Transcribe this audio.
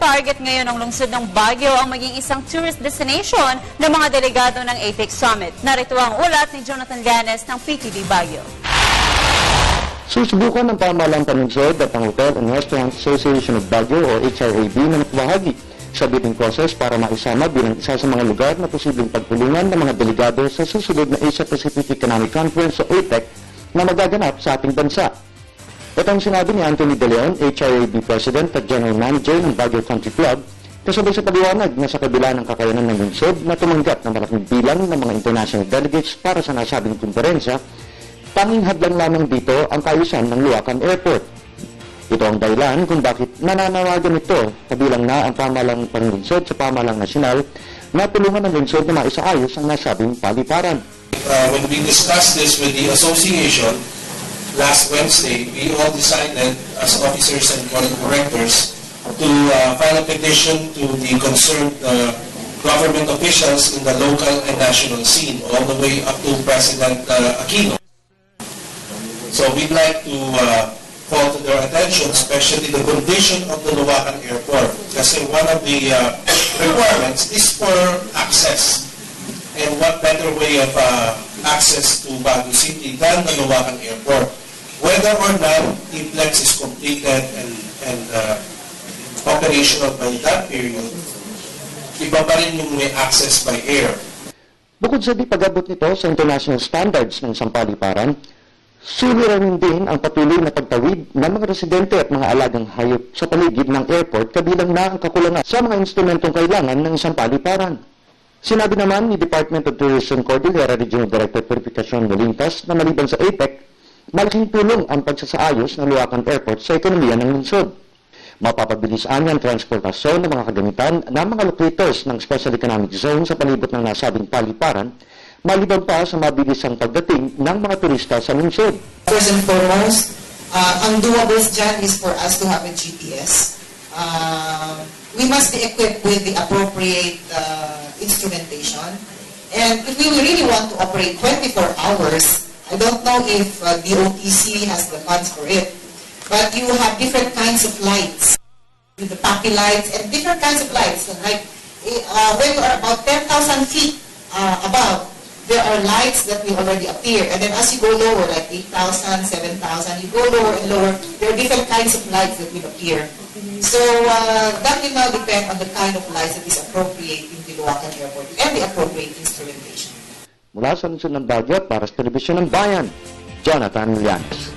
target ngayon ng lungsod ng Baguio ang maging isang tourist destination ng mga delegado ng APEC Summit. Narito ang ulat ni Jonathan Llanes ng PTV Baguio. Susubukan ng pamahalang panunsod at ang Hotel and Restaurant Association of Baguio o HRAB na makabahagi sa bidding process para maisama bilang isa sa mga lugar na posibleng pagpulungan ng mga delegado sa susunod na Asia-Pacific Economic Conference o APEC na magaganap sa ating bansa. Ito ang sinabi ni Anthony De Leon, HRAB President at General Manager ng Baguio Country Club, kasabay sa paliwanag na sa kabila ng kakayanan ng lungsod na tumanggap ng malaking bilang ng mga international delegates para sa nasabing konferensya, tanging hadlang lamang dito ang kaayusan ng Luacan Airport. Ito ang dahilan kung bakit nananawagan ito, kabilang na ang pamahalang panlungsod sa pamahalang nasyonal na tulungan ng lungsod na maisaayos ang nasabing paliparan. When we discussed this with the association last Wednesday, we all decided as officers and board directors to file a petition to the concerned government officials in the local and national scene, all the way up to President Aquino. So we'd like to call to their attention, especially the condition of the Luacan Airport, kasi one of the requirements is for access. And what better way of access to Baguio City than the Luacan Airport? Whether or not TPLEX is completed and operational by that period, iba pa rin yung may access by air. Bukod sa di pag-abot nito sa international standards ng sampaliparan, suliranin din ang patuloy na pagtawid ng mga residente at mga alagang hayop sa paligid ng airport kabilang na ang kakulangan sa mga instrumentong kailangan ng isang paliparan. Sinabi naman ni Department of Tourism Cordillera Regional Director Verificacion Molintas na maliban sa APEC, malaking tulong ang pagsasaayos ng Luacan Airport sa ekonomiya ng lungsod. Mapapabilis ang transportasyon ng mga kagamitan ng mga locators ng Special Economic Zone sa palibot ng nasabing paliparan, maliban pa sa mabilisang pagdating ng mga turista sa lungsod. First and foremost, ang doables dyan is for us to have a GPS. We must be equipped with the appropriate instrumentation. And if we really want to operate 24 hours, I don't know if the OTC has the funds for it, but you have different kinds of lights, the PAPI lights and different kinds of lights. Like when you are about 10,000 feet above, there are lights that will already appear. And then as you go lower, like 8,000, 7,000, you go lower and lower, there are different kinds of lights that will appear. So that will now depend on the kind of lights that is appropriate in the Luacan Airport and the appropriate instrumentation. Mula sa lungsod ng Baguio para sa Telebisyon ng Bayan, Jonathan Llanes.